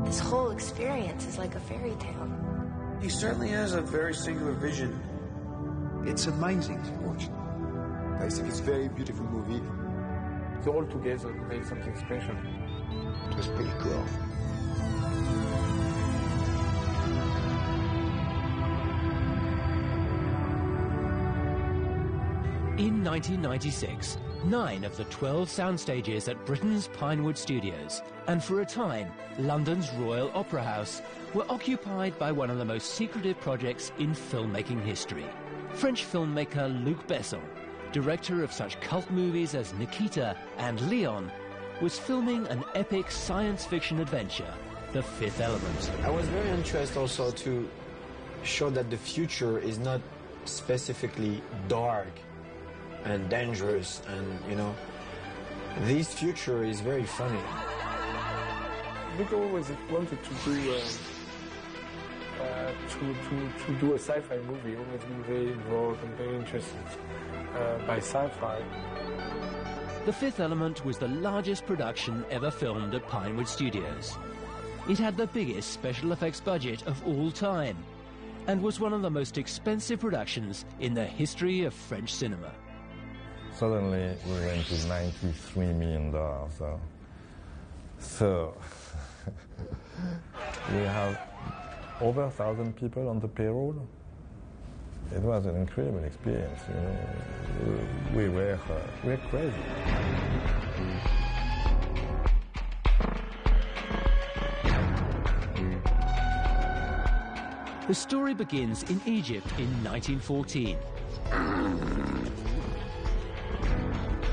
This whole experience is like a fairy tale. He certainly has a very singular vision. It's amazing to watch. I think it's a very beautiful movie. So all together made something special. It was pretty cool. In 1996, 9 of the 12 sound stages at Britain's Pinewood Studios, and for a time, London's Royal Opera House, were occupied by one of the most secretive projects in filmmaking history. French filmmaker Luc Besson, director of such cult movies as Nikita and Leon, was filming an epic science fiction adventure, The Fifth Element. I was very interested also to show that the future is not specifically dark and dangerous, and you know, this future is very funny. Luc always wanted to do a sci-fi movie. Always been very involved and very interested by sci-fi. The Fifth Element was the largest production ever filmed at Pinewood Studios. It had the biggest special effects budget of all time, and was one of the most expensive productions in the history of French cinema. Suddenly we went to $93 million. So we have over 1,000 people on the payroll. It was an incredible experience. You know, we were crazy. The story begins in Egypt in 1914.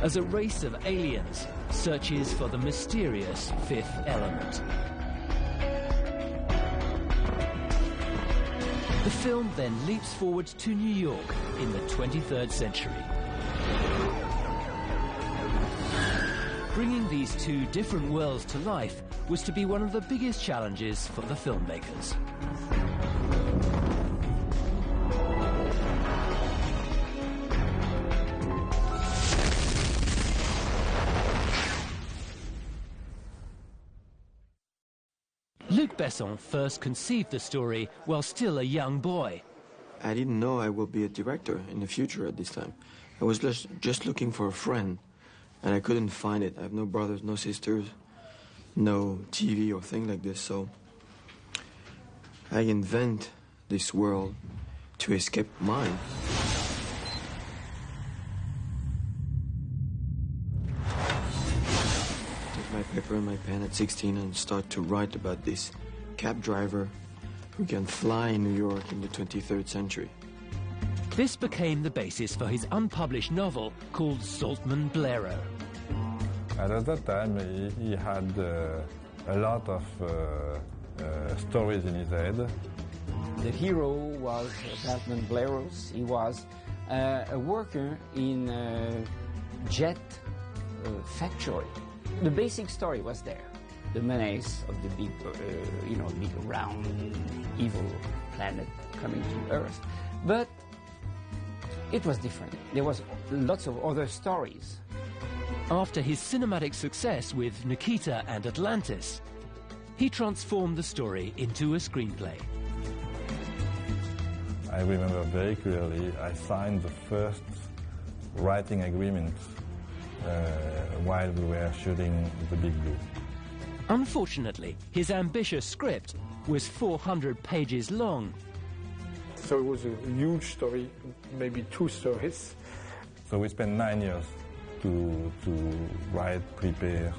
As a race of aliens searches for the mysterious fifth element. The film then leaps forward to New York in the 23rd century. Bringing these two different worlds to life was to be one of the biggest challenges for the filmmakers. Luc Besson first conceived the story while still a young boy. I didn't know I would be a director in the future at this time. I was just looking for a friend, and I couldn't find it. I have no brothers, no sisters, no TV or thing like this, so I invent this world to escape mine. My paper and my pen at 16 and start to write about this cab driver who can fly in New York in the 23rd century. This became the basis for his unpublished novel called Zaltman Blero. And at that time, he had a lot of stories in his head. The hero was Zaltman Bleros. He was a worker in a jet factory. The basic story was there. The menace of the big, big round, evil planet coming to Earth. But it was different. There was lots of other stories. After his cinematic success with Nikita and Atlantis, he transformed the story into a screenplay. I remember very clearly I signed the first writing agreement while we were shooting The Big Blue. Unfortunately, his ambitious script was 400 pages long. So it was a huge story, maybe 2 stories. So we spent 9 years to write, prepare,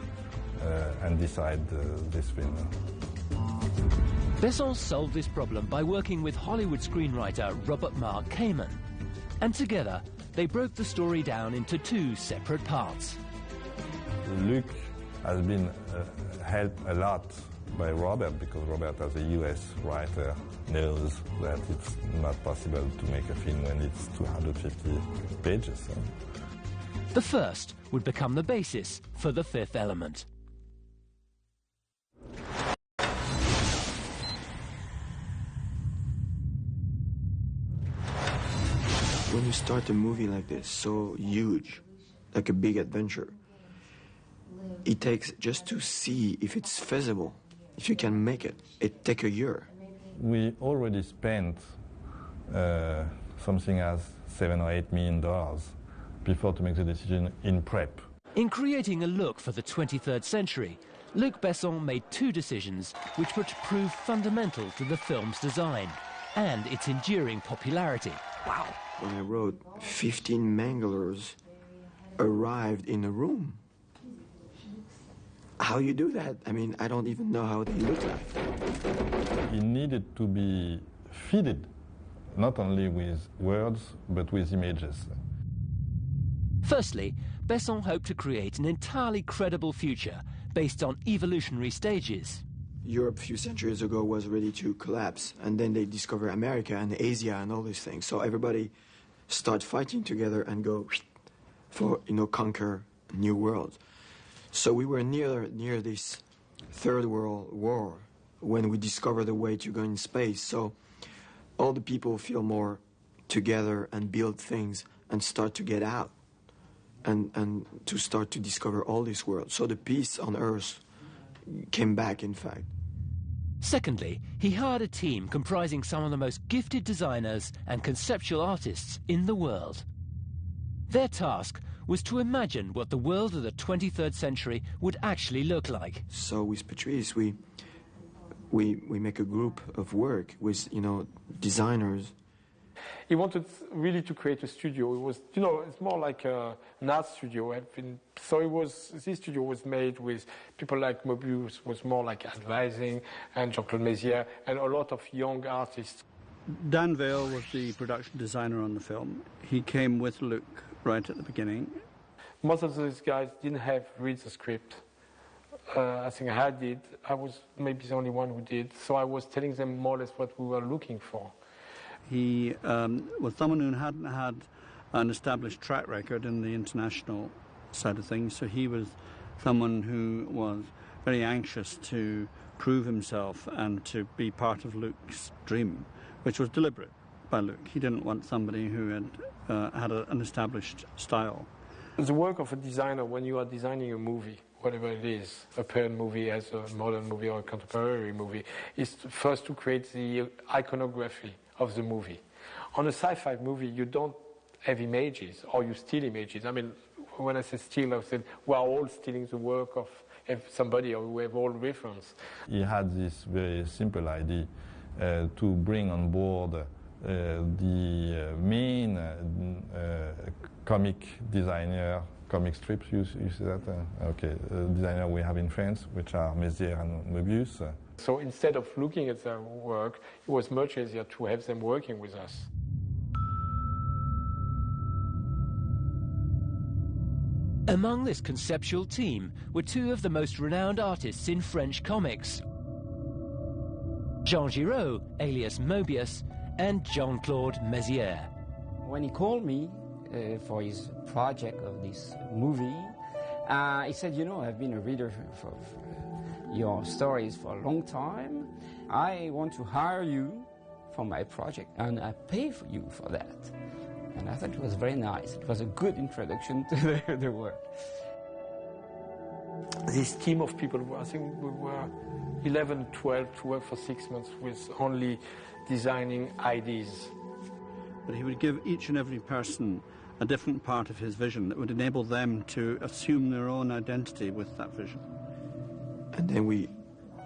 and decide this film. Besson solved this problem by working with Hollywood screenwriter Robert Mark Kamen, and together they broke the story down into 2 separate parts. Luc has been helped a lot by Robert, because Robert, as a US writer, knows that it's not possible to make a film when it's 250 pages. The first would become the basis for The Fifth Element. When you start a movie like this, so huge, like a big adventure, it takes just to see if it's feasible. if you can make it, it take a year. We already spent something as $7 or $8 million before to make the decision in prep. In creating a look for the 23rd century, Luc Besson made two decisions which were to prove fundamental to the film's design and its enduring popularity. Wow. When I wrote, 15 manglers arrived in a room. How you do that? I mean, I don't even know how they look like. It needed to be fitted, not only with words, but with images. Firstly, Besson hoped to create an entirely credible future based on evolutionary stages. Europe a few centuries ago was ready to collapse, and then they discover America and Asia and all these things. So everybody start fighting together and go for, conquer new world. So we were near this Third World War when we discovered a way to go in space. So all the people feel more together and build things and start to get out and to start to discover all this world. So the peace on Earth came back, in fact. Secondly, he hired a team comprising some of the most gifted designers and conceptual artists in the world. Their task was to imagine what the world of the 23rd century would actually look like. So with Patrice, we make a group of work with, designers. He wanted really to create a studio. It was, it's more like an art studio. This studio was made with people like Mobius, was more like advising, and Jean-Claude Mézières, and a lot of young artists. Dan Vale was the production designer on the film. He came with Luc right at the beginning. Most of those guys didn't have read the script. I think I did. I was maybe the only one who did. So I was telling them more or less what we were looking for. He was someone who hadn't had an established track record in the international side of things, so he was someone who was very anxious to prove himself and to be part of Luc's dream, which was deliberate by Luc. He didn't want somebody who had an established style. The work of a designer when you are designing a movie, whatever it is, a parent movie as a modern movie or a contemporary movie, is first to create the iconography of the movie. On a sci-fi movie, you don't have images, or you steal images. I mean, when I say steal, I said we are all stealing the work of somebody, or we have all reference. He had this very simple idea to bring on board the main comic designer, comic strips, you see that? Designer we have in France, which are Mézières and Mobius. So instead of looking at their work, it was much easier to have them working with us. Among this conceptual team were two of the most renowned artists in French comics. Jean Giraud, alias Mobius, and Jean-Claude Mézières. When he called me for his project of this movie, he said, I've been a reader for your stories for a long time. I want to hire you for my project, and I pay for you for that. And I thought it was very nice. It was a good introduction to their work. This team of people, I think we were 11, 12 to work for 6 months with only designing ideas. But he would give each and every person a different part of his vision that would enable them to assume their own identity with that vision. And then we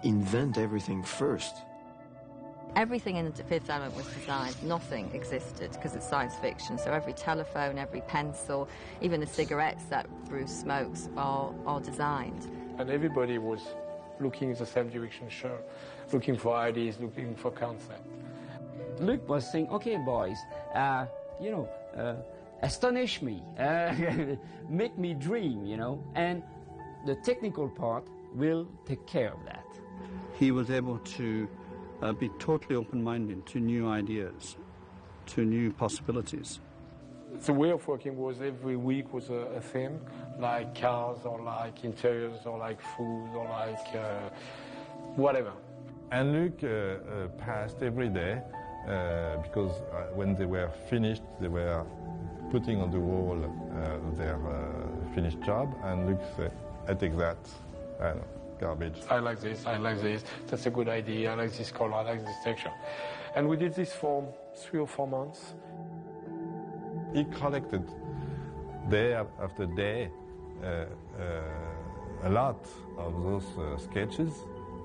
invent everything first. Everything in The Fifth Element was designed. Nothing existed because it's science fiction. So every telephone, every pencil, even the cigarettes that Bruce smokes are designed. And everybody was looking in the same direction, sure, looking for ideas, looking for concept. Luc was saying, okay, boys, astonish me, make me dream, and the technical part will take care of that. He was able to be totally open-minded to new ideas, to new possibilities. The way of working was every week was a theme, like cars or like interiors or like food or like whatever. And Luc passed every day because when they were finished, they were putting on the wall their finished job, and Luc said, I take that, and garbage. I like this, that's a good idea, I like this color, I like this texture. And we did this for 3 or 4 months. He collected day after day a lot of those sketches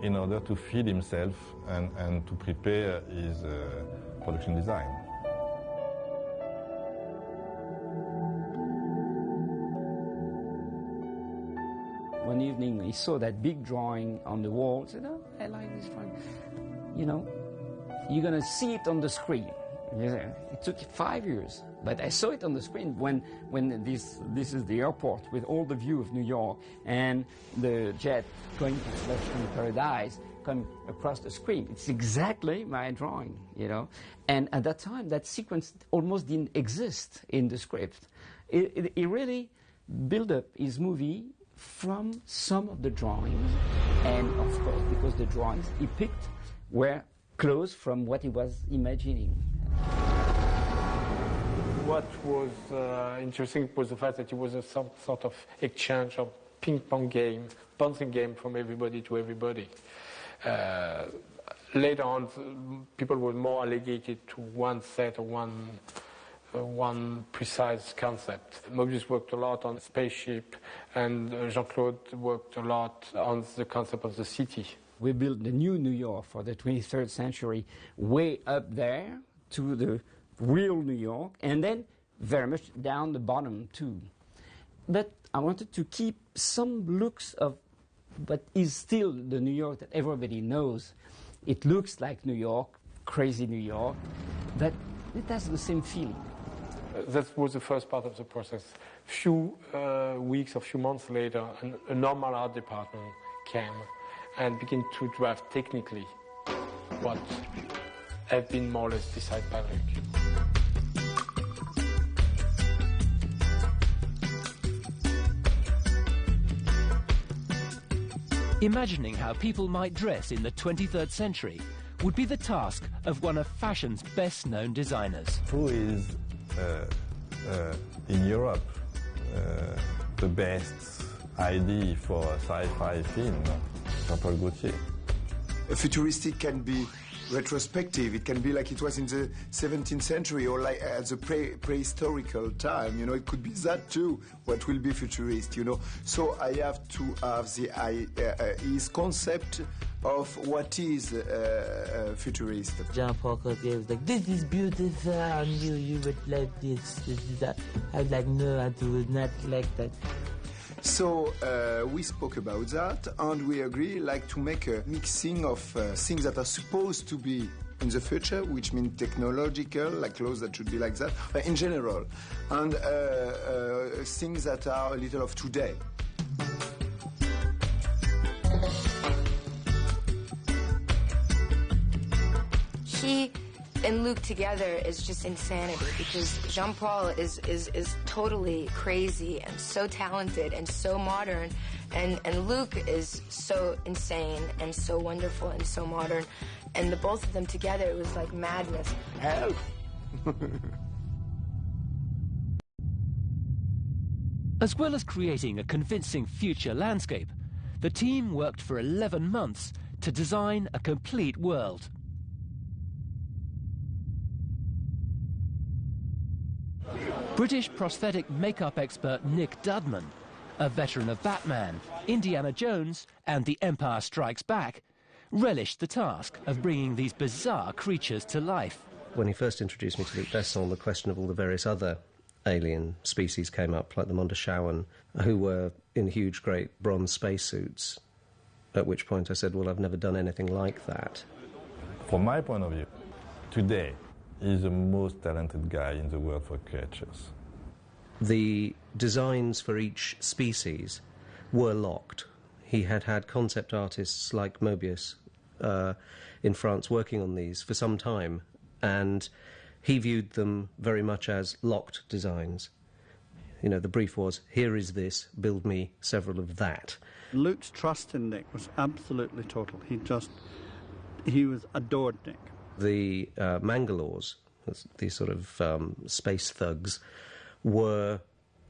in order to feed himself and to prepare his production design. One evening he saw that big drawing on the wall. He said, "Oh, I like this drawing. You know, you're going to see it on the screen." It took 5 years, but I saw it on the screen when this is the airport with all the view of New York and the jet going to Paradise coming across the screen. It's exactly my drawing, you know. And at that time, that sequence almost didn't exist in the script. He really built up his movie from some of the drawings, and of course, because the drawings he picked were close from what he was imagining. What was interesting was the fact that it was some sort of exchange of ping-pong game, bouncing game from everybody to everybody. Later on, people were more allocated to one set or one precise concept. Mobius worked a lot on spaceship, and Jean-Claude worked a lot on the concept of the city. We built the new New York for the 23rd century way up there to the real New York, and then very much down the bottom too. But I wanted to keep some looks of what is still the New York that everybody knows. It looks like New York, crazy New York, but it has the same feeling. That was the first part of the process. Few weeks or few months later, a normal art department came and began to draft technically what had been more or less decided by Luc. Imagining how people might dress in the 23rd century would be the task of one of fashion's best-known designers. Who is, in Europe, the best idea for a sci-fi film? Jean-Paul Gaultier. Futuristic can be retrospective. It can be like it was in the 17th century or like at the prehistorical time. You know, it could be that too. What will be futurist? You know, so I have to have his concept of what is futurist. Jean-Paul Gaultier was like, "This is beautiful, and you would like this, that." I was like, "No, I do not like that." So we spoke about that, and we agree like to make a mixing of things that are supposed to be in the future, which means technological, like clothes that should be like that, in general, and things that are a little of today. He and Luc together is just insanity, because Jean-Paul is totally crazy and so talented and so modern, and Luc is so insane and so wonderful and so modern, and the both of them together, it was like madness. Help! As well as creating a convincing future landscape, the team worked for 11 months to design a complete world. British prosthetic makeup expert Nick Dudman, a veteran of Batman, Indiana Jones and The Empire Strikes Back, relished the task of bringing these bizarre creatures to life. When he first introduced me to Luc Besson, the question of all the various other alien species came up, like the Mondoshawan, who were in huge, great bronze spacesuits, at which point I said, well, I've never done anything like that. From my point of view, today, he's the most talented guy in the world for creatures. The designs for each species were locked. He had had concept artists like Mobius in France working on these for some time, and he viewed them very much as locked designs. You know, the brief was, here is this, build me several of that. Luc's trust in Nick was absolutely total. He was adored Nick. The Mangalores, these sort of space thugs, were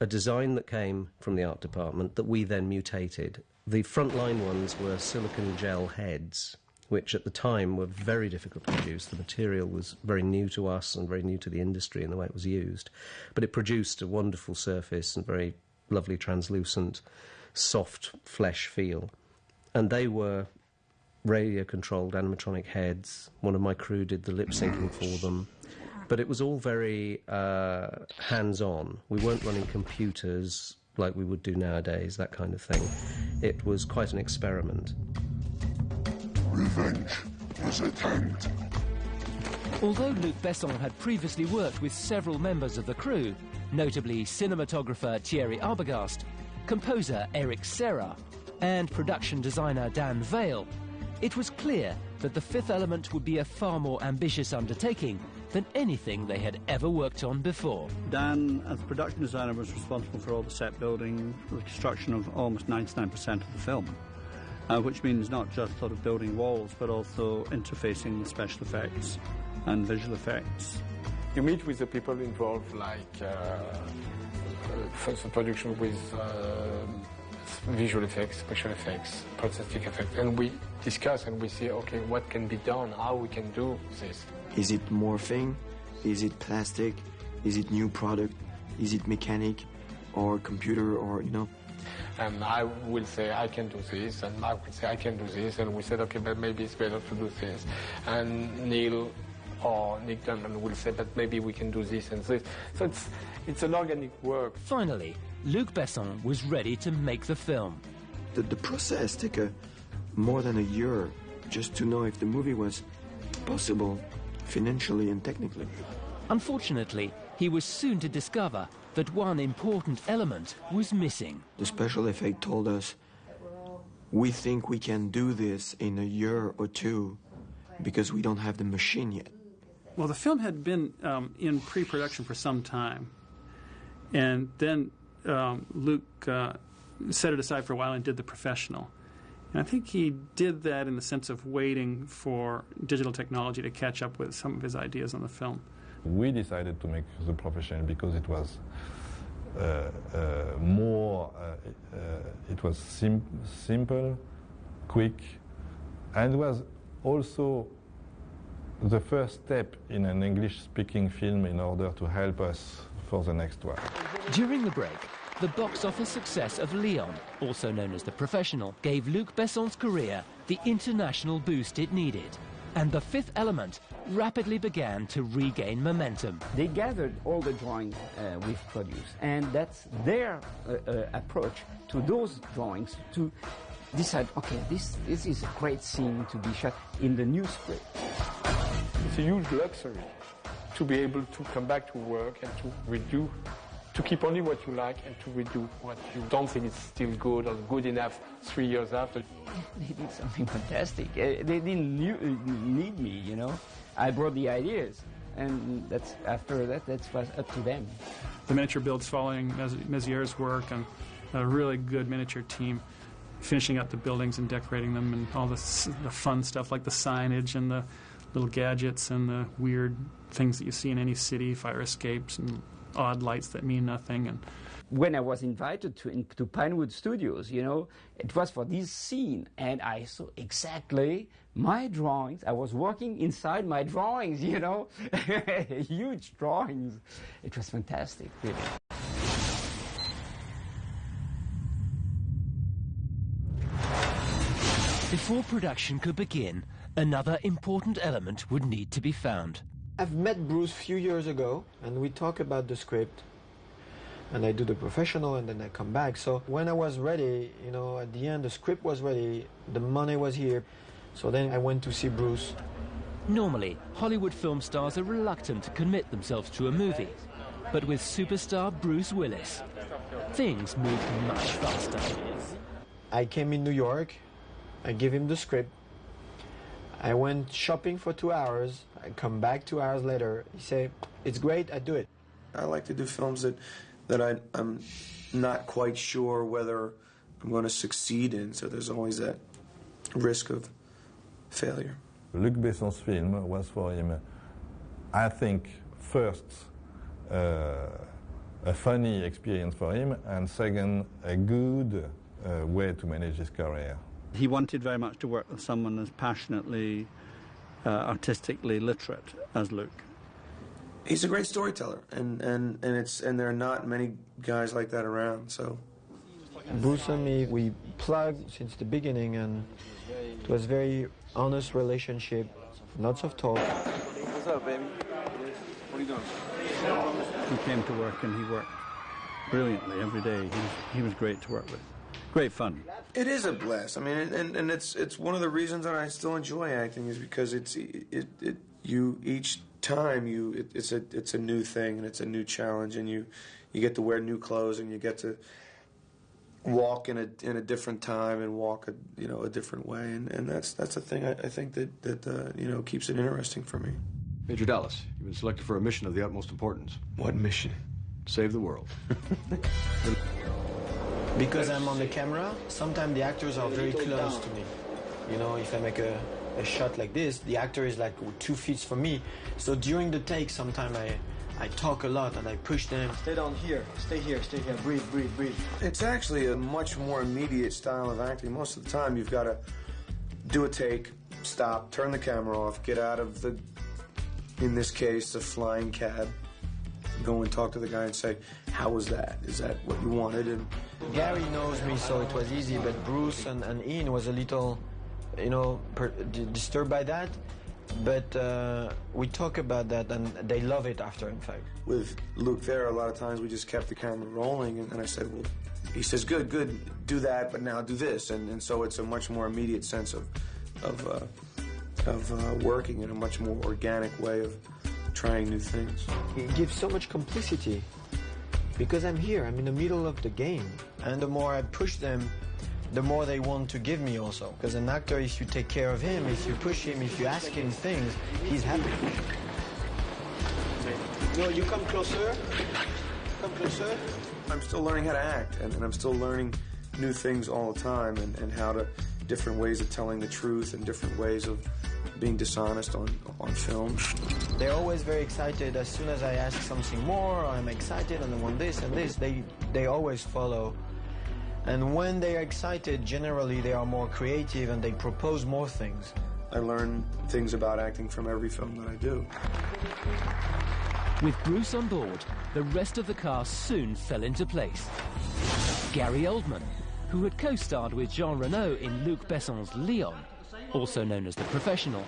a design that came from the art department that we then mutated The frontline ones were silicon gel heads, which at the time were very difficult to produce. The material was very new to us and very new to the industry in the way it was used. But it produced a wonderful surface and very lovely translucent, soft flesh feel. And they were radio-controlled animatronic heads. One of my crew did the lip-syncing for them. But it was all very hands-on. We weren't running computers like we would do nowadays, that kind of thing. It was quite an experiment. Revenge is at hand. Although Luc Besson had previously worked with several members of the crew, notably cinematographer Thierry Arbogast, composer Eric Serra, and production designer Dan Vale, it was clear that The Fifth Element would be a far more ambitious undertaking than anything they had ever worked on before. Dan, as production designer, was responsible for all the set building, the construction of almost 99% of the film, which means not just sort of building walls, but also interfacing with special effects and visual effects. You meet with the people involved, like first the production with visual effects, special effects, prosthetic effects, and we discuss and we see, okay, what can be done, how we can do this. Is it morphing? Is it plastic? Is it new product? Is it mechanic or computer or, you know? And I will say, I can do this, and Mark will say, I can do this, and we said, okay, but maybe it's better to do this. And Neil or Nick Dunman will say, but maybe we can do this and this. So it's an organic work. Finally, Luc Besson was ready to make the film. The process took more than a year just to know if the movie was possible financially and technically. Unfortunately, he was soon to discover that one important element was missing. The special effect told us, we think we can do this in a year or two because we don't have the machine yet. Well, the film had been in pre-production for some time, and then Luc set it aside for a while and did The Professional. And I think he did that in the sense of waiting for digital technology to catch up with some of his ideas on the film. We decided to make The Professional because it was it was simple, quick, and was also the first step in an English-speaking film in order to help us for the next one. During the break, the box office success of Leon, also known as The Professional, gave Luc Besson's career the international boost it needed. And The Fifth Element rapidly began to regain momentum. They gathered all the drawings we've produced, and that's their approach to those drawings to decide, okay, this is a great scene to be shot in the new script. It's a huge luxury to be able to come back to work and to redo, to keep only what you like and to redo what you don't think is still good or good enough 3 years after. They did something fantastic. They didn't need me, you know. I brought the ideas, and after that was up to them. The miniature builds following Mézière's work, and a really good miniature team, finishing up the buildings and decorating them, and all the fun stuff like the signage and the little gadgets and the weird things that you see in any city, fire escapes and odd lights that mean nothing. And when I was invited to Pinewood Studios, you know, it was for this scene, and I saw exactly my drawings. I was working inside my drawings, you know, huge drawings. It was fantastic, really. Before production could begin, another important element would need to be found. I've met Bruce a few years ago, and we talk about the script. And I do The Professional, and then I come back. So when I was ready, you know, at the end, the script was ready, the money was here. So then I went to see Bruce. Normally, Hollywood film stars are reluctant to commit themselves to a movie. But with superstar Bruce Willis, things moved much faster. I came in New York, I gave him the script. I went shopping for 2 hours. I come back 2 hours later. He said, it's great, I do it. I like to do films that I'm not quite sure whether I'm going to succeed in, so there's always that risk of failure. Luc Besson's film was for him, I think, first a funny experience for him, and second, a good way to manage his career. He wanted very much to work with someone as passionately, artistically literate as Luke. He's a great storyteller, and there are not many guys like that around. So Bruce and me, we plugged since the beginning, and it was a very honest relationship, lots of talk. What's up, baby? What are you doing? He came to work and he worked brilliantly every day. He was great to work with. Great fun. it is a blast. I mean, and it's one of the reasons that I still enjoy acting is because it's each time it's a new thing and it's a new challenge, and you get to wear new clothes and you get to walk in a different time and walk a different way, and that's a thing I think that keeps it interesting for me. Major Dallas, you've been selected for a mission of the utmost importance. What mission? Save the world. Because I'm on the camera, sometimes the actors are very close to me. You know, if I make a shot like this, the actor is like 2 feet from me. So during the take, sometimes I talk a lot and I push them. Stay down here, stay here, breathe, breathe, breathe. It's actually a much more immediate style of acting. Most of the time you've got to do a take, stop, turn the camera off, get out of the, in this case, the flying cab, go and talk to the guy and say, how was that? Is that what you wanted? And Gary knows me, so it was easy, but Bruce and Ian was a little, disturbed by that. But we talk about that, and they love it after, in fact. With Luke there, a lot of times we just kept the camera rolling, and I said, well, he says, good, do that, but now do this. And so it's a much more immediate sense of working in a much more organic way of trying new things. It gives so much complicity, because I'm here, I'm in the middle of the game, and the more I push them, the more they want to give me also. Because an actor, if you take care of him, if you push him, if you ask him things, he's happy. No, you come closer. Come closer. I'm still learning how to act, and I'm still learning new things all the time, and how to, different ways of telling the truth and different ways of being dishonest on film. They're always very excited. As soon as I ask something more, or I'm excited and I want this and this, they always follow. And when they're excited, generally they are more creative and they propose more things. I learn things about acting from every film that I do. With Bruce on board, the rest of the cast soon fell into place. Gary Oldman, who had co-starred with Jean Reno in Luc Besson's Leon, also known as The Professional,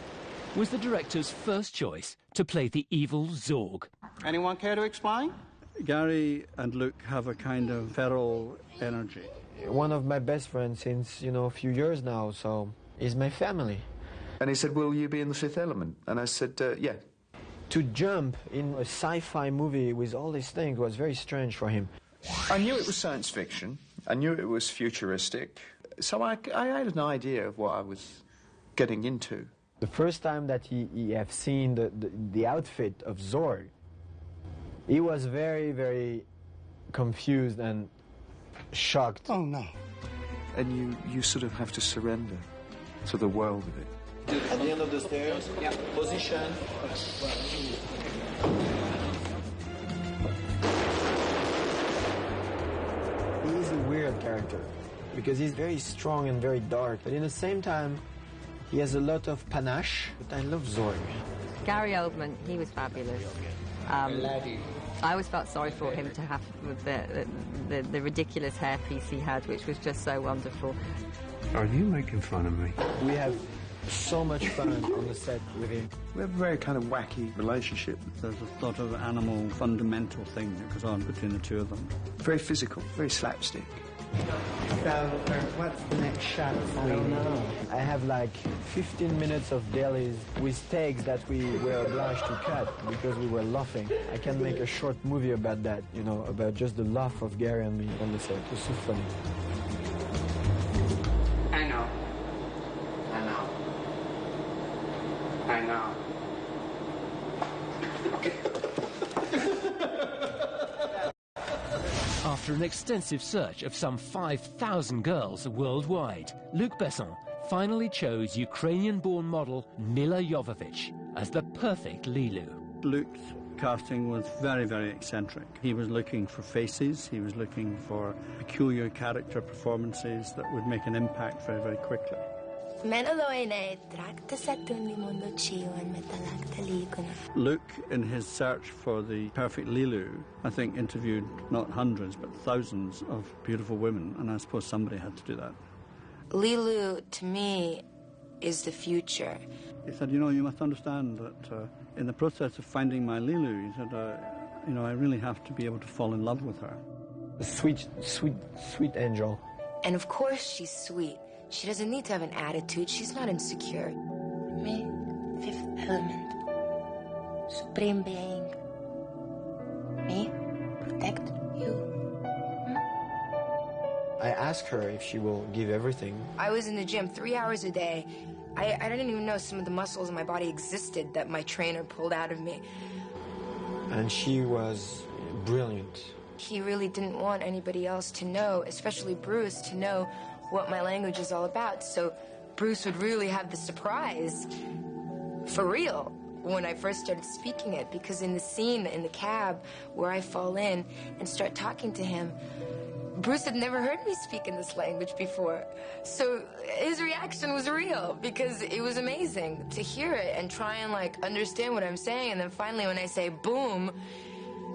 was the director's first choice to play the evil Zorg. Anyone care to explain? Gary and Luke have a kind of feral energy. One of my best friends since, a few years now, so he's my family. And he said, will you be in The Fifth Element? And I said, yeah. To jump in a sci-fi movie with all these things was very strange for him. I knew it was science fiction. I knew it was futuristic. So I had an idea of what I was getting into. The first time that he have seen the outfit of Zorg, he was very, very confused and shocked. Oh, no. And you sort of have to surrender to the world of it. At the end of the stairs, position. He's a weird character because he's very strong and very dark, but in the same time, he has a lot of panache. But I love Zorg. Gary Oldman, he was fabulous. I always felt sorry for him to have the ridiculous hairpiece he had, which was just so wonderful. Are you making fun of me? We have so much fun on the set with him. We have a very kind of wacky relationship. There's a sort of animal fundamental thing that goes on between the two of them. Very physical, very slapstick. So, what's the next shot? I don't know. I have like 15 minutes of dailies with takes that we were obliged to cut because we were laughing. I can make a short movie about that, about just the laugh of Gary and me on the set. It was so funny. I know. After an extensive search of some 5,000 girls worldwide, Luc Besson finally chose Ukrainian-born model Milla Jovovich as the perfect Lilu. Luke's casting was very, very eccentric. He was looking for faces, he was looking for peculiar character performances that would make an impact very, very quickly. Luke, in his search for the perfect Lilu, I think interviewed not hundreds but thousands of beautiful women, and I suppose somebody had to do that. Lilu, to me, is the future. He said, you know, you must understand that in the process of finding my Lilu, he said, you know, I really have to be able to fall in love with her. A sweet, sweet, sweet angel. And of course she's sweet. She doesn't need to have an attitude. She's not insecure. Me, fifth element. Supreme being. Me, protect you. I asked her if she will give everything. I was in the gym 3 hours a day. I didn't even know some of the muscles in my body existed that my trainer pulled out of me. And she was brilliant. He really didn't want anybody else to know, especially Bruce, to know what my language is all about. So Bruce would really have the surprise, for real, when I first started speaking it. Because in the scene in the cab where I fall in and start talking to him, Bruce had never heard me speak in this language before. So his reaction was real, because it was amazing to hear it and try and, like, understand what I'm saying. And then finally when I say boom,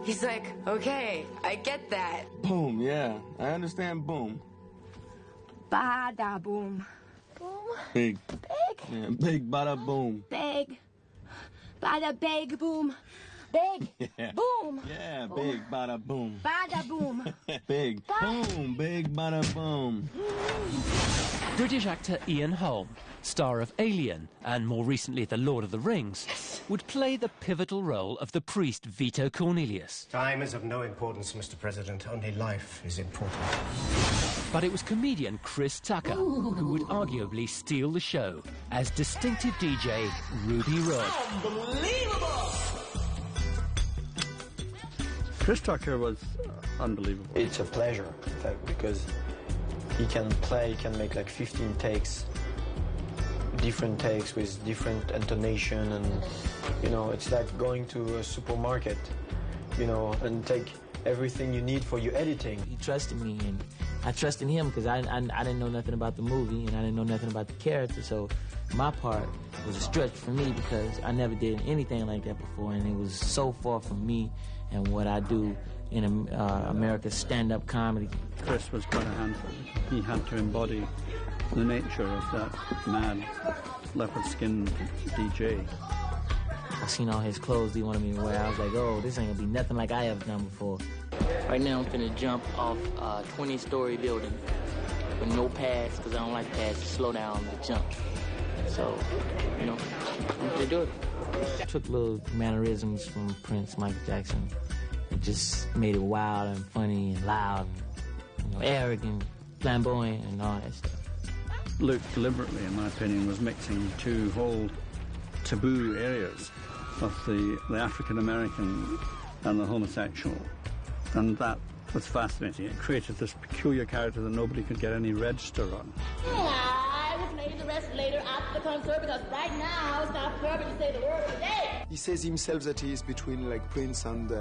he's like, okay, I get that. Boom, yeah. I understand boom. Bada boom. Boom. Big. Big. Yeah, big bada boom. Big. Bada big boom. Big. Yeah. Boom. Yeah, big bada boom. Bada boom. Big. Boom. Big bada boom. British actor Ian Holm, star of Alien and more recently The Lord of the Rings, would play the pivotal role of the priest Vito Cornelius. Time is of no importance, Mr. President. Only life is important. But it was comedian Chris Tucker who would arguably steal the show as distinctive DJ Ruby Rhod. Unbelievable! Chris Tucker was unbelievable. It's a pleasure, in fact, because he can make like 15 takes, different takes with different intonation, and, you know, it's like going to a supermarket, you know, and take everything you need for your editing. He trusted me, and I trusted him because I didn't know nothing about the movie, and I didn't know nothing about the character, so my part was a stretch for me because I never did anything like that before, and it was so far from me and what I do in America's stand-up comedy. Chris was quite a handful. He had to embody the nature of that mad leopard-skinned DJ. I seen all his clothes he wanted me to wear. I was like, oh, this ain't gonna be nothing like I ever done before. Right now I'm finna jump off a 20-story building with no pads, because I don't like pads to slow down the jump. So, you know, I'm gonna do it. I took little mannerisms from Prince, Michael Jackson. It just made it wild and funny and loud, you know, arrogant, flamboyant, and all that stuff. Luke deliberately, in my opinion, was mixing two whole taboo areas of the African-American and the homosexual. And that was fascinating. It created this peculiar character that nobody could get any register on. I will play the rest later after the concert, because right now it's not perfect to say the word today. He says himself that he is between like Prince and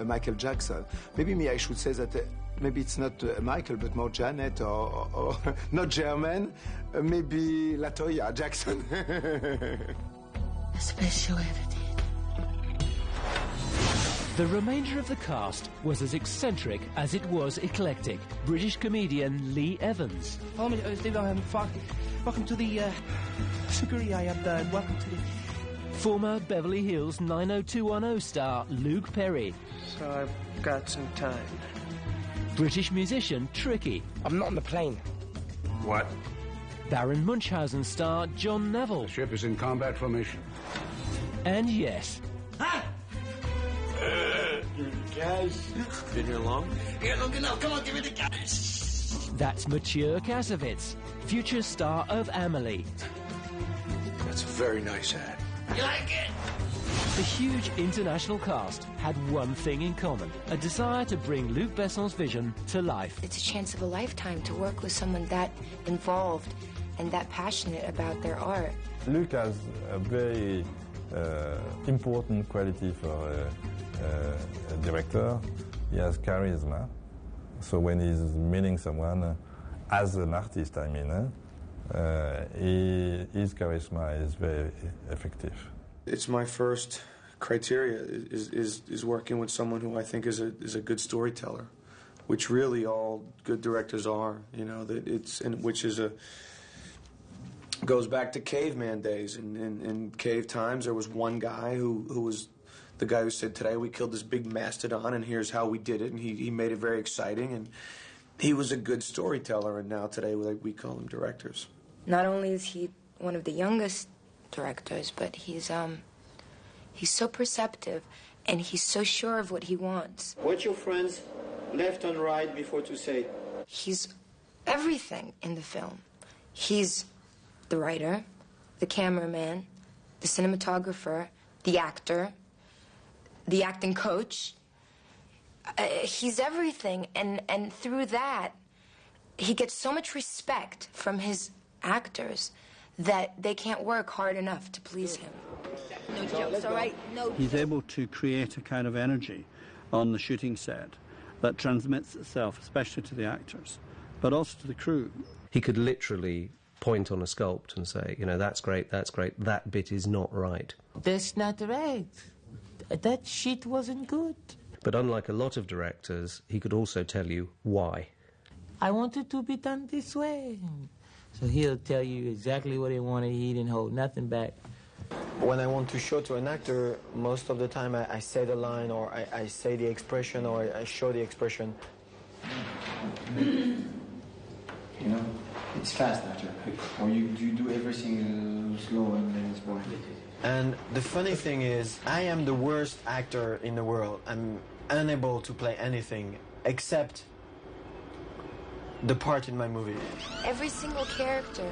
Michael Jackson. Maybe I should say that maybe it's not Michael, but more Janet or not German, maybe LaToya Jackson. Special edited. The remainder of the cast was as eccentric as it was eclectic. British comedian Lee Evans. Hello, Steve. Welcome to the welcome to the... Former Beverly Hills 90210 star Luke Perry. So I've got some time. British musician Tricky. I'm not on the plane. What? Baron Munchausen star John Neville. The ship is in combat formation. And yes... Cash. Been here long? Here, look enough. Come on, give me the cash. That's Mature Kasovitz, future star of Amelie. That's a very nice ad. You like it? The huge international cast had one thing in common, a desire to bring Luc Besson's vision to life. It's a chance of a lifetime to work with someone that involved and that passionate about their art. Luc has a very important quality for a director. He has charisma. So when he's meeting someone, as an artist, I mean, his charisma is very effective. It's my first criteria is working with someone who I think is a good storyteller, which really all good directors are. You know, that which is goes back to caveman days. In cave times, there was one guy who was the guy who said, "Today we killed this big mastodon, and here's how we did it." And he made it very exciting, and he was a good storyteller. And now today we call them directors. Not only is he one of the youngest directors, but he's so perceptive, and he's so sure of what he wants. What's your friends left and right before to say? He's everything in the film. He's the writer, the cameraman, the cinematographer, the actor, the acting coach. He's everything, and through that, he gets so much respect from his actors that they can't work hard enough to please him. No jokes, all right? No. He's able to create a kind of energy on the shooting set that transmits itself, especially to the actors, but also to the crew. He could literally point on a sculpt and say, you know, that's great, that bit is not right. That's not right. That shit wasn't good. But unlike a lot of directors, he could also tell you why. I want it to be done this way. So he'll tell you exactly what he wanted. He didn't hold nothing back. When I want to show to an actor, most of the time I say the line, or I say the expression, or I show the expression. You know, it's fast after, or you do everything slow and then it's boring. And the funny thing is, I am the worst actor in the world. I'm unable to play anything except the part in my movie. Every single character,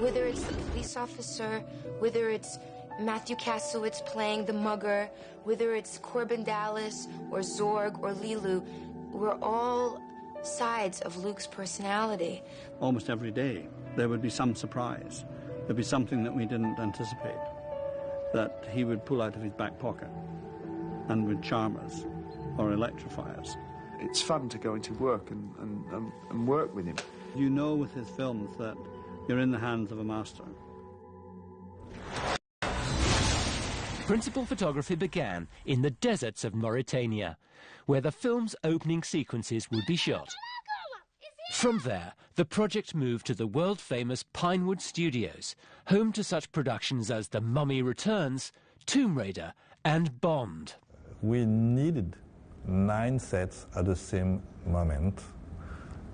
whether it's the police officer, whether it's Matthew Kassovitz playing the mugger, whether it's Corbin Dallas or Zorg or Lilu, we're all sides of Luke's personality. Almost every day there would be some surprise. There'd be something that we didn't anticipate that he would pull out of his back pocket and would charm us or electrify us. It's fun to go into work and work with him. You know with his films that you're in the hands of a master. Principal photography began in the deserts of Mauritania, where the film's opening sequences would be shot. From there, the project moved to the world-famous Pinewood Studios, home to such productions as The Mummy Returns, Tomb Raider and Bond. We needed 9 sets at the same moment.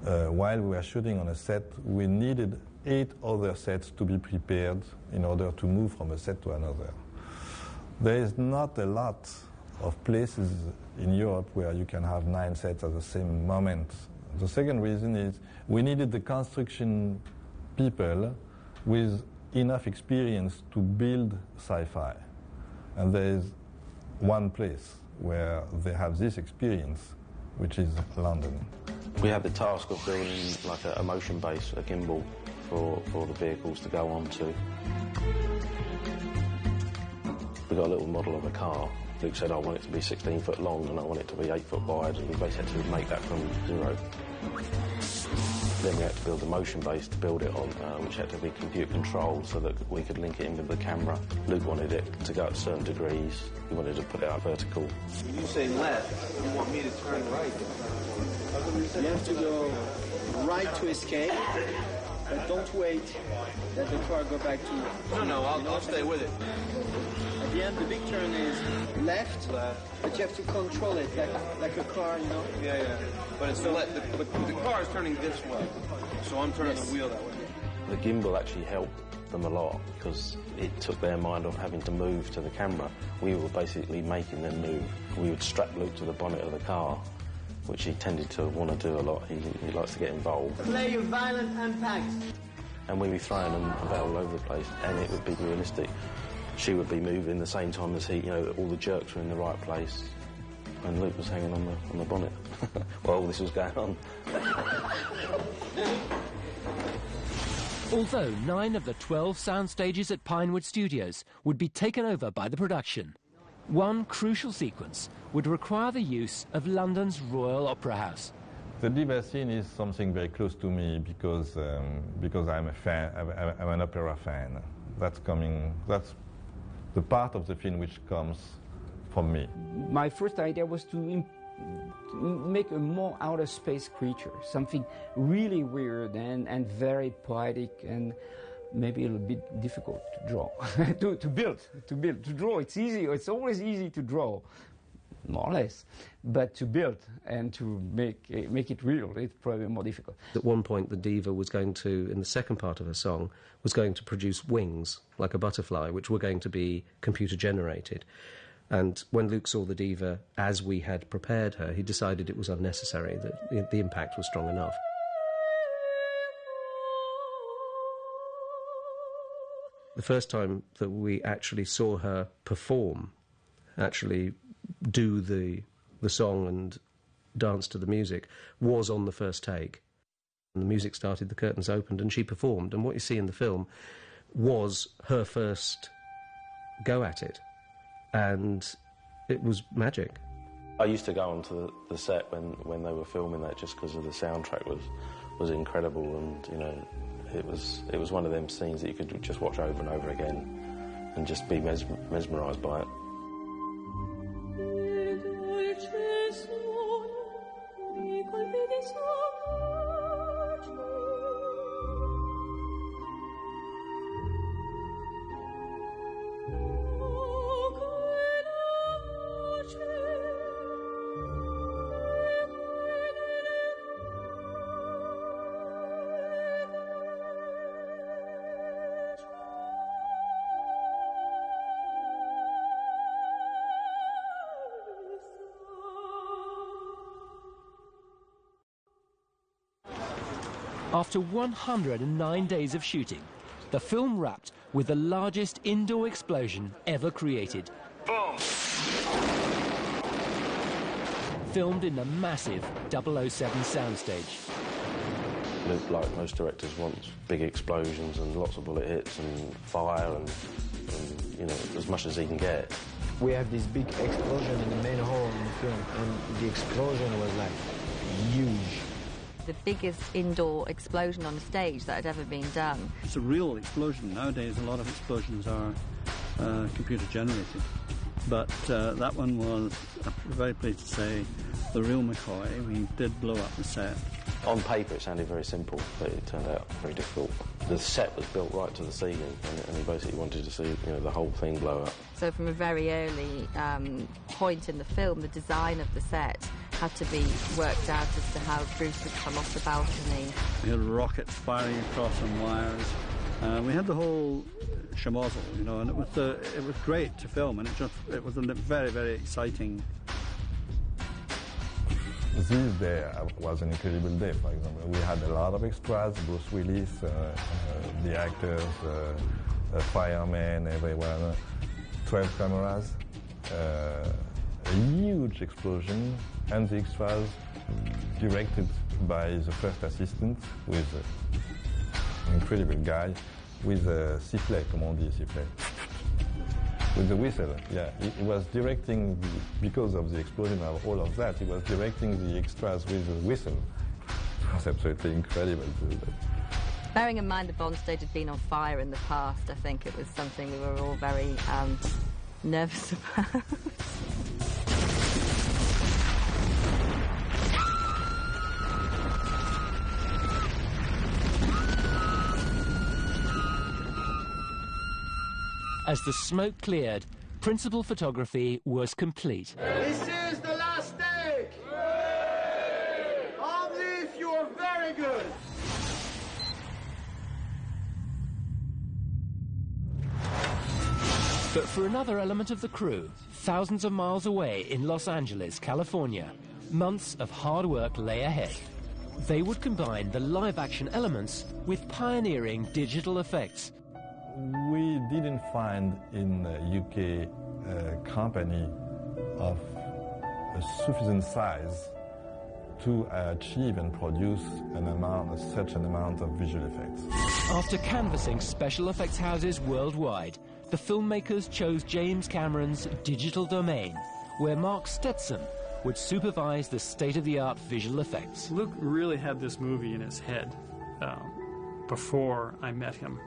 While we were shooting on a set, we needed 8 other sets to be prepared in order to move from a set to another. There is not a lot of places in Europe where you can have 9 sets at the same moment. The second reason is we needed the construction people with enough experience to build sci-fi. And there is one place where they have this experience, which is London. We had the task of building like a motion base, a gimbal for the vehicles to go onto. We got a little model of a car. Luke said, I want it to be 16 foot long and I want it to be 8 foot wide, and we basically had to make that from zero. Then we had to build a motion base to build it on, which had to be computer controlled so that we could link it in with the camera. Luke wanted it to go at certain degrees. He wanted to put it out vertical. You say left, you want me to turn right. You have to go right to escape, but don't wait that the car go back to... No, I'll stay with it. At the end, the big turn is left, but you have to control it like a car, you know? Yeah. But it's but the car is turning this way, so I'm turning the wheel that way. The gimbal actually helped them a lot because it took their mind off having to move to the camera. We were basically making them move. We would strap Luke to the bonnet of the car, which he tended to want to do a lot. He likes to get involved. Play your violent and packed. And we'd be throwing them about all over the place, and it would be realistic. She would be moving the same time as he, you know, all the jerks were in the right place, and Luke was hanging on the bonnet while all this was going on. Although 9 of the 12 sound stages at Pinewood Studios would be taken over by the production, one crucial sequence would require the use of London's Royal Opera House. The diva scene is something very close to me because I'm a fan. I'm an opera fan. That's the part of the film which comes from me. My first idea was to make a more outer space creature, something really weird and very poetic and maybe a little bit difficult to draw, to build. To draw, it's easy. It's always easy to draw, more or less, but to build and to make it real, it's probably more difficult. At one point, the diva was going to, in the second part of her song, was going to produce wings, like a butterfly, which were going to be computer-generated. And when Luke saw the diva as we had prepared her, he decided it was unnecessary, that the impact was strong enough. The first time that we actually saw her perform, actually do the song and dance to the music, was on the first take. And the music started, the curtains opened, and she performed. And what you see in the film was her first go at it. And it was magic. I used to go onto the set when they were filming that just because of the soundtrack was incredible, and you know it was one of them scenes that you could just watch over and over again and just be mesmerised by it. After 109 days of shooting, the film wrapped with the largest indoor explosion ever created. Boom! Filmed in the massive 007 soundstage. Luke, like most directors, wants big explosions and lots of bullet hits and fire and you know, as much as he can get. We have this big explosion in the main hall in the film, and the explosion was like huge. The biggest indoor explosion on a stage that had ever been done. It's a real explosion. Nowadays, a lot of explosions are computer generated. But that one was, I'm very pleased to say, the real McCoy. We did blow up the set. On paper, it sounded very simple, but it turned out very difficult. The set was built right to the ceiling, and he basically wanted to see the whole thing blow up. So from a very early point in the film, the design of the set had to be worked out as to how Bruce would come off the balcony. We had rockets firing across on wires. We had the whole schmozzle, and it was great to film, and it was a very, very exciting. This day was an incredible day, for example. We had a lot of extras, Bruce Willis, the actors, firemen, everyone, 12 cameras, a huge explosion, and the extras directed by the first assistant, with an incredible guy, with a sifflet, comme on dit, sifflet. With the whistle, yeah. He was directing, because of the explosion of all of that, he was directing the extras with the whistle. It was absolutely incredible to do that. Bearing in mind the Bond stage had been on fire in the past, I think it was something we were all very nervous about. As the smoke cleared, principal photography was complete. This is the last take! Only if you are very good! But for another element of the crew, thousands of miles away in Los Angeles, California, months of hard work lay ahead. They would combine the live-action elements with pioneering digital effects. We didn't find in the UK a company of a sufficient size to achieve and produce such an amount of visual effects. After canvassing special effects houses worldwide, the filmmakers chose James Cameron's Digital Domain, where Mark Stetson would supervise the state-of-the-art visual effects. Luke really had this movie in his head before I met him,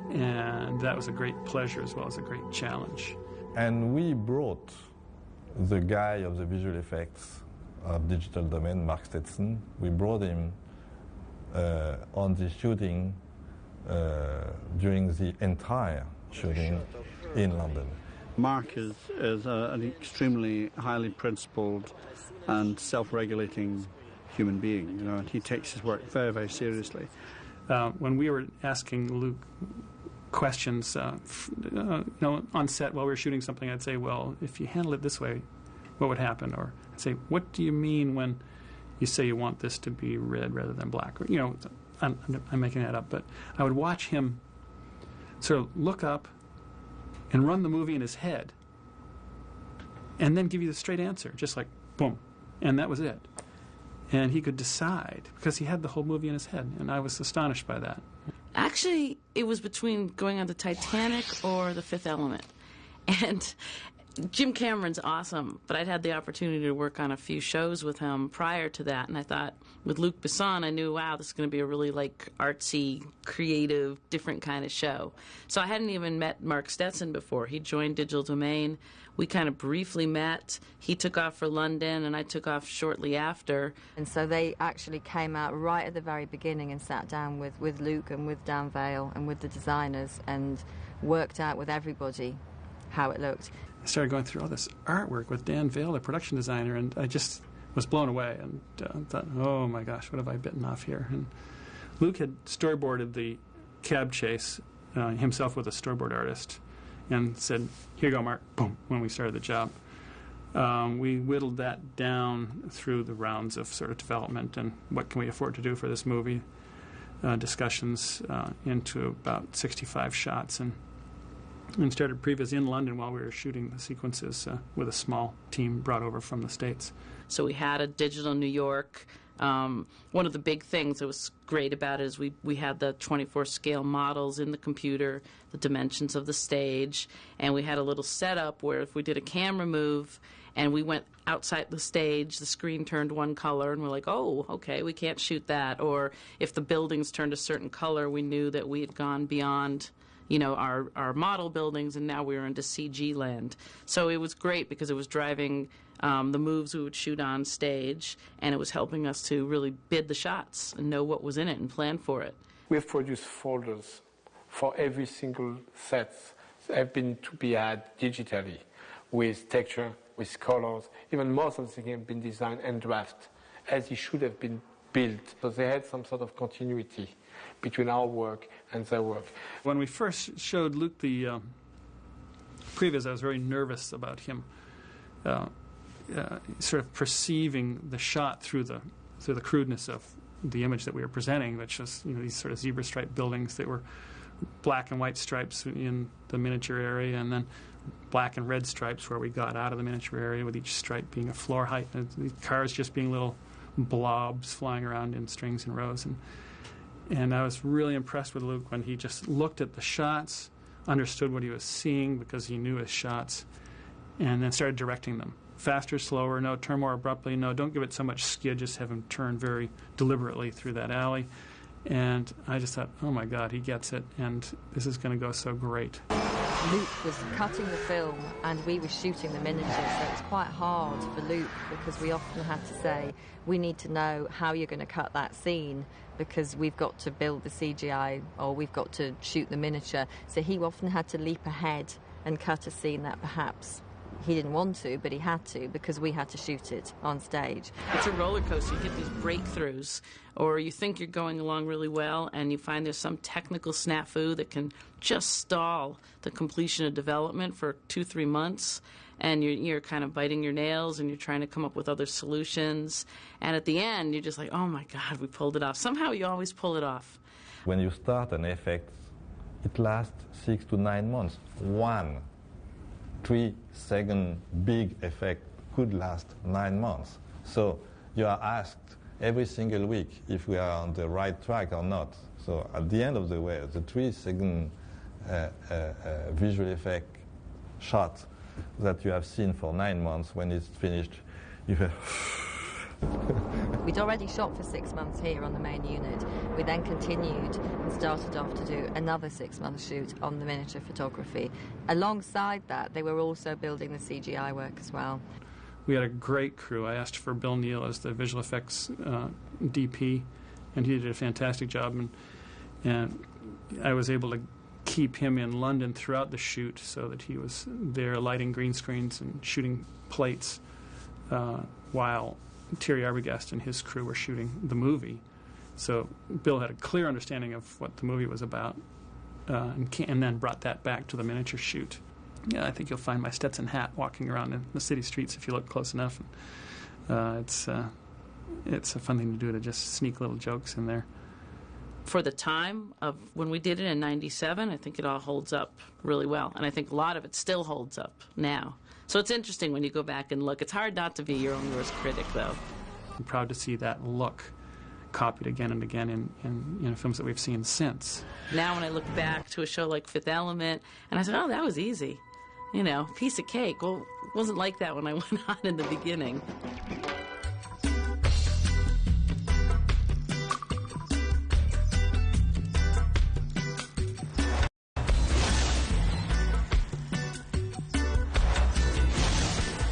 and that was a great pleasure as well as a great challenge. And we brought the guy of the visual effects of Digital Domain, Mark Stetson. We brought him on the shooting during the entire shooting in London. Mark is an extremely highly principled and self-regulating human being, you know, and he takes his work very, very seriously. When we were asking Luke questions, you know, on set while we were shooting something, I'd say, well, if you handle it this way, what would happen? Or I'd say, what do you mean when you say you want this to be red rather than black? Or, you know, I'm making that up, but I would watch him sort of look up and run the movie in his head and then give you the straight answer, just like, boom, and that was it. And he could decide, because he had the whole movie in his head, and I was astonished by that. Actually, it was between going on the Titanic or The Fifth Element. And Jim Cameron's awesome, but I'd had the opportunity to work on a few shows with him prior to that, and I thought, with Luc Besson, I knew, wow, this is going to be a really, like, artsy, creative, different kind of show. So I hadn't even met Mark Stetson before. He joined Digital Domain. We kind of briefly met. He took off for London, and I took off shortly after. And so they actually came out right at the very beginning and sat down with Luke and with Dan Vale and with the designers and worked out with everybody how it looked. I started going through all this artwork with Dan Vale, the production designer, and I just was blown away and thought, oh my gosh, what have I bitten off here? And Luke had storyboarded the cab chase himself with a storyboard artist and said, here you go, Mark, boom, when we started the job. We whittled that down through the rounds of sort of development and what can we afford to do for this movie, discussions into about 65 shots, and started previs in London while we were shooting the sequences with a small team brought over from the States. So we had a digital New York. One of the big things that was great about it is we had the 24 scale models in the computer, the dimensions of the stage, and we had a little setup where if we did a camera move and we went outside the stage, the screen turned one color, and we're like, oh, okay, we can't shoot that. Or if the buildings turned a certain color, we knew that we had gone beyond, you know, our model buildings, and now we were into CG land. So it was great because it was driving the moves we would shoot on stage, and it was helping us to really bid the shots and know what was in it and plan for it. We've produced folders for every single set have been to be had digitally with texture, with colors. Even most of the things have been designed and drafted as it should have been built. So they had some sort of continuity between our work and their work. When we first showed Luke the previs, I was very nervous about him sort of perceiving the shot through the crudeness of the image that we were presenting, which was, you know, these sort of zebra stripe buildings that were black and white stripes in the miniature area, and then black and red stripes where we got out of the miniature area, with each stripe being a floor height, and the cars just being little blobs flying around in strings and rows. And I was really impressed with Luke when he just looked at the shots, understood what he was seeing because he knew his shots, and then started directing them. Faster, slower, no, turn more abruptly, no, don't give it so much skid, just have him turn very deliberately through that alley. And I just thought, oh my God, he gets it, and this is going to go so great. Luke was cutting the film and we were shooting the miniatures, so it was quite hard for Luke because we often had to say, we need to know how you're going to cut that scene because we've got to build the CGI or we've got to shoot the miniature. So he often had to leap ahead and cut a scene that perhaps he didn't want to, but he had to because we had to shoot it on stage. It's a roller coaster. You get these breakthroughs, or you think you're going along really well, and you find there's some technical snafu that can just stall the completion of development for 2-3 months, and you're kind of biting your nails, and you're trying to come up with other solutions. And at the end, you're just like, oh my God, we pulled it off. Somehow you always pull it off. When you start an effect, it lasts 6 to 9 months. 1 3-second big effect could last 9 months. So you are asked every single week if we are on the right track or not. So at the end of the way, the 3-second visual effect shot that you have seen for 9 months, when it's finished, you have... We'd already shot for 6 months here on the main unit. We then continued and started off to do another 6-month shoot on the miniature photography. Alongside that, they were also building the CGI work as well. We had a great crew. I asked for Bill Neal as the visual effects DP, and he did a fantastic job. And I was able to keep him in London throughout the shoot so that he was there lighting green screens and shooting plates while Thierry Arbogast and his crew were shooting the movie. So Bill had a clear understanding of what the movie was about, and then brought that back to the miniature shoot. Yeah, I think you'll find my Stetson hat walking around in the city streets if you look close enough. It's a fun thing to do, to just sneak little jokes in there. For the time of when we did it in '97, I think it all holds up really well. And I think a lot of it still holds up now. So it's interesting when you go back and look. It's hard not to be your own worst critic, though. I'm proud to see that look copied again and again in films that we've seen since. Now when I look back to a show like Fifth Element, and I said, oh, that was easy. You know, piece of cake. Well, it wasn't like that when I went on in the beginning.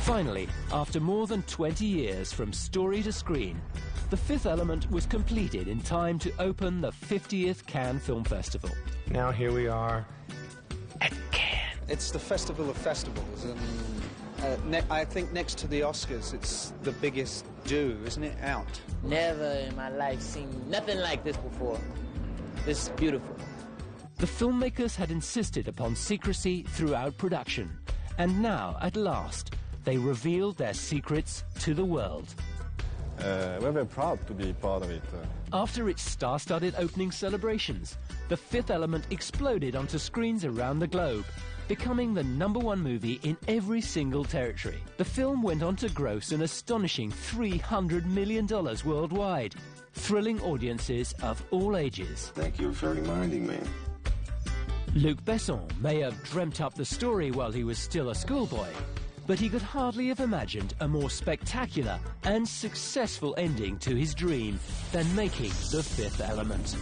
Finally, after more than 20 years from story to screen, The Fifth Element was completed in time to open the 50th Cannes Film Festival. Now here we are at Cannes. It's the festival of festivals, and I think next to the Oscars, it's the biggest do, isn't it, out? Never in my life seen nothing like this before. This is beautiful. The filmmakers had insisted upon secrecy throughout production, and now, at last, they revealed their secrets to the world. We're very proud to be part of it. After its star-studded opening celebrations, The Fifth Element exploded onto screens around the globe, becoming the #1 movie in every single territory. The film went on to gross an astonishing $300 million worldwide, thrilling audiences of all ages. Thank you for reminding me. Luc Besson may have dreamt up the story while he was still a schoolboy, but he could hardly have imagined a more spectacular and successful ending to his dream than making The Fifth Element.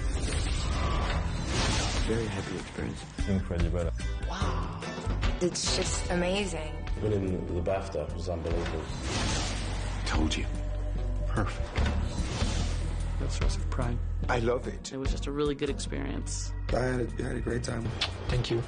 Very happy experience. Incredible. Wow. It's just amazing. Winning the BAFTA was unbelievable. Told you. Perfect. Real source of pride. I love it. It was just a really good experience. I had a great time. Thank you.